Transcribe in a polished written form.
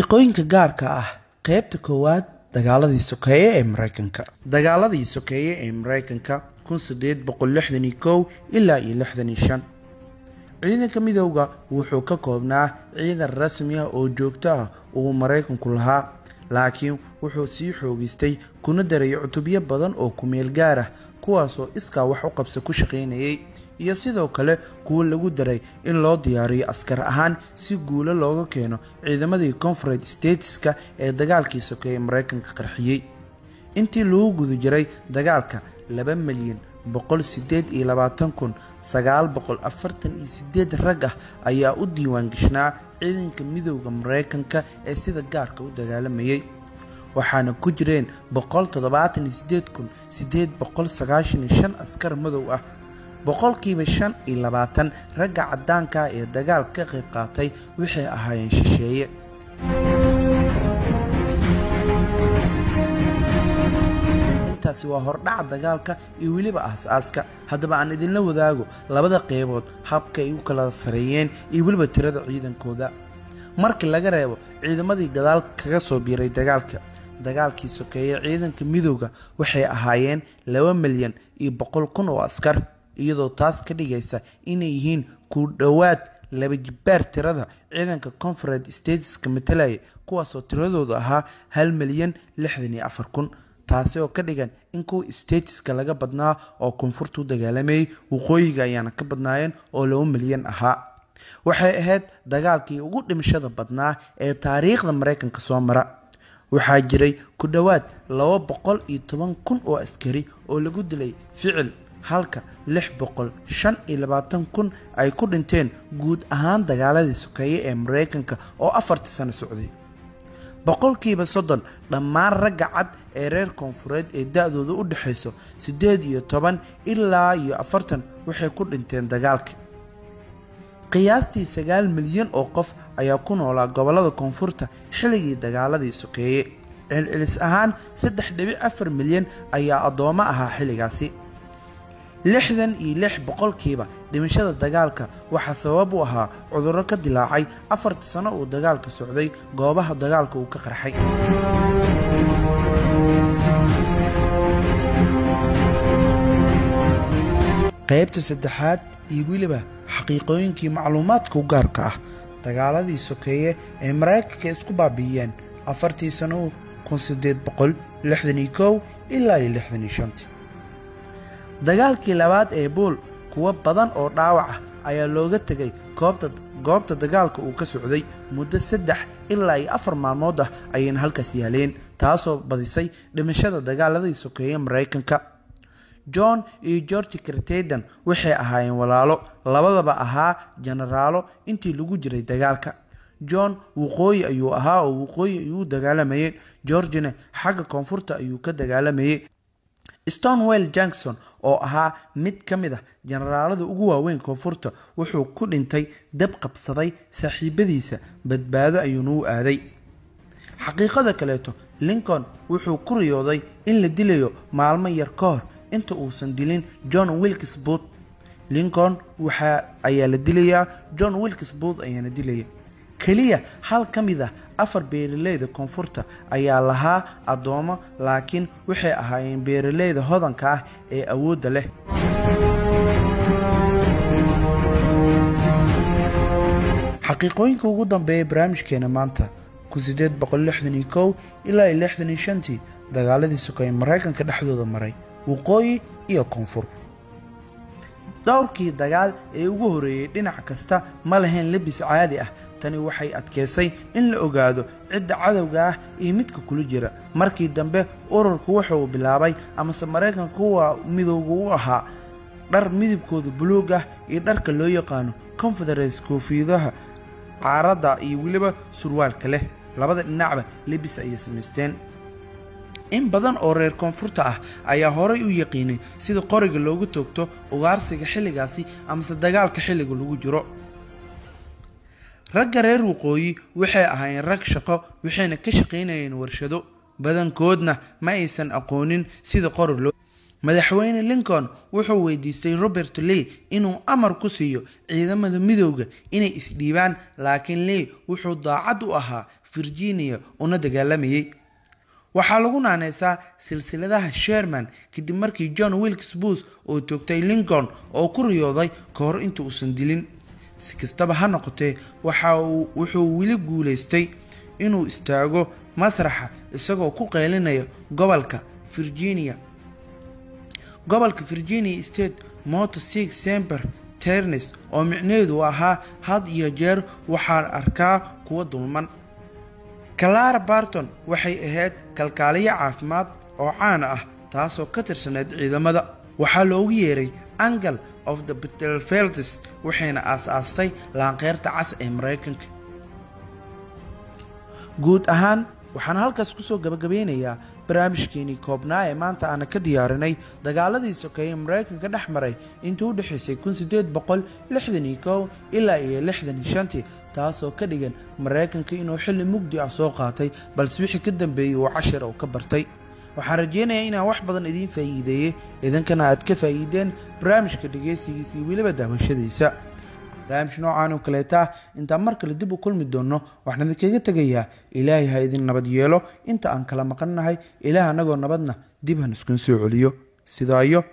xaqiiqooyinka gaarka ah qaybta koowaad dagaaladii sokeeye ee Mareykanka. Dagaaladii sokeeye ee Mareykanka 1861 ilaa 65. ciidanka midowga wuxuu ka koobnaa ciidan rasmi ah oo joogto ah oo Mareykanku lahaa, laakiin wuxuu sii xoogistay kuna daray cutubyo badan oo ku meel gaar ah kuwaas oo iska wax u qabso ku shaqeynayay iyo sidoo kale kuwa lagu daray in loo diyaariyo askar ahaan si guulo looga keeno ciidamadii Confederate Stateska ee dagaalkii sokeeye Mareykanka qarxiyay. intii lagu guda jiray dagaalka 2,820,948 rag ah ayaa u diiwaan gashnaa ciidanka midowga Mareykanka ee sida gaarka u dagaalamayay, waxaana ku jireen 178,895 askar madow ah. boqolkiiba 25 ragga cadaanka ee dagaalka ka qayb qaatay waxay ahaayeen shisheeye. intaasi waa hordhaca dagaalka iyo weliba aasaaska. haddaba aan idinla wadaago labada qaybood habka ay u kala sareeyeen iyo weliba tirada ciidankooda. markii laga reebo ciidamadii gadaal kaga soo biiray dagaalkii sokeeye ciidanka midowga waxay ahaayeen 2,100,000 oo askar, iyadoo taas ka dhigaysa inay yihiin ku dhawaad 2 jibaar tirada ciidanka Confederate Stateska matalaya, kuwaas oo tiradoodu ahaa 1,064,000. taasi oo ka dhigan in kuwa Stateska laga badnaa oo koonfurtu dagaalamay, waqooyiga ayaana ka badnaayeen oo 2 milyan ahaa. waxay ahayd dagaalkii ugu dhimashada badnaa ee taariikhda Mareykanka soo mara. waxaa jiray ku dhawaad 210,000 oo askari oo lagu dilay ficil, halka 625,000 ay ku dhinteen guud ahaan dagaaladii sokeeye ee Mareykanka oo 4 sano socday. boqolkiiba 30 dhammaan ragga cad ee reer koonfureed ee da'doodu u dhaxayso 18 ilaa 40 waxay ku dhinteen dagaalka. qiyaastii 9 milyan oo qof ayaa ku noolaa gobolada koonfurta xilligii dagaaladii sokeeye. celcelis ahaan 3.4 milyan ayaa addoomo ahaa xilligaasi. 66% dhimashada dagaalka waxaa sabab u ahaa cudurro ka dilaacay 4 sano oo dagaalka socday goobaha dagaalka uu ka qarxay. qaybta saddexaad iyo weliba xaqiiqooyinkii macluumaadka u gaarka ah dagaaladii sokeeye ee Mareykanka isku baabi'iyeen 4 sano 1861 ilaa 65. dagaalkii labaad ee Bull kuwa badan oo dhaawac ah ayaa looga tagay goobta dagaalka uu ka socday muddo 3 ilaa 4 maalmood ah ayayna halkaas yaaleen, taasoo badisay dhimashada dagaaladii sokeeye Mareykanka. John iyo George Crittenden waxay ahaayeen walaalo, labadaba ahaa generaalo intii lagu jiray dagaalka. John waqooyi ayuu ahaa oo waqooyi ayuu dagaalamayay, George-na xagga koonfurta ayuu ka dagaalamayay. Stonewall Jackson oo ahaa mid ka mid ah generaalada ugu waaweyn koonfurta wuxuu ku dhintay dab qabsaday saaxiibadiisa, badbaado ayuuna u aaday. xaqiiqada kaleeto, Lincoln wuxuu ku riyooday in la dilayo maalmo yar ka hor inta uusan dilin John Wilkes Booth. Lincoln ayaa la dilayaa, John Wilkes Booth ayaana dilaya. kaliya hal ka mid ah 4 beeraleyda koonfurta ayaa lahaa addoomo, laakiin waxay ahaayeen beeraleyda hodanka ah ee awoodda leh. xaqiiqooyinka ugu dambeeya barnaamijkeena maanta 1861 ilaa 65 dagaaladii sokeeye Mareykanka dhexdooda maray waqooyi iyo koonfur. dhowrkii dagaal ee ugu horeeyay dhinac kasta ma lahayn labis caadi ah. tani waxay adkeysay in la ogaado cidda cadowga ah iyo midka kula jira. markii dambe ururku wuxuu bilaabay amase Mareykanka kuwa midowga u ahaa dhar midabkooda buluug ah iyo dharka loo yaqaano Confederate koofidaha caarada iyo weliba surwaalka leh. labada dhinacba labis ayay samaysteen. in badan oo reer koonfurta ah ayaa horay u yaqiinay sida qoriga loogu toogto ugaarsiga xilligaasi amase dagaalka xilliga lagu jiro. ragga reer waqooyi waxay ahaayeen rag shaqo, waxayna ka shaqeynayeen warshado, badankoodna ma aysan aqoonin sida qori loo. madaxweyne Lincoln wuxuu weydiistay Robert Lee inuu amar ku siiyo ciidamada midowga inay isdhiibaan, laakiin Lee wuxuu daacad u ahaa Virginia una dagaalamayay. waxaa lagu naanaysaa silsiladaha Sherman kadib markii John Wilkes Booth oo toogtay Lincoln oo ku riyooday ka hor inta uusan dilin. si kastaba ha noqotee wuxuu wili guuleystay inuu istaago masraxa isagoo ku qeylinaya gobolka Virginia State Motto Sig Semper Tyrannis oo micnaheedu ahaa had iyo jeer waxaan arkaa kuwa dulman. Clara Barton waxay ahayd kalkaaliye caafimaad oo caan ah taasoo ka tirsaneyd ciidamada. waxaa loogu yeeray Angel of the Battlefields waxayna aasaastay laanqeyrta cas ee Mareykanka. guud ahaan waxaan halkaas kusoo gabagabeynayaa barnaamijkeenii koobnaa ee maanta aan ka diyaarinay dagaaladii sokeeye Mareykanka dhex maray intii u dhaxaysay 1861 ilaa 65 taasoo ka dhigan Mareykanka inuu xilli mugdi ah soo qaatay balse wixii ka dambeeyay uu cashar oo ka bartay. waxaan rajeynayaa inaan wax badan idin faa'iideeyay idinkana aad ka faa'iideen barnaamijka dhageysigiisa iyo weliba daawashadiisa. barnaamij noocan oo kaleeta inta mar kale dib u kulmi doono waxaan idinkaga tagayaa Ilaahay ha idin nabad yeelo inta aan kala maqannahay Ilaahay anagoo nabadna dib han isku soo celiyo sidaa iyo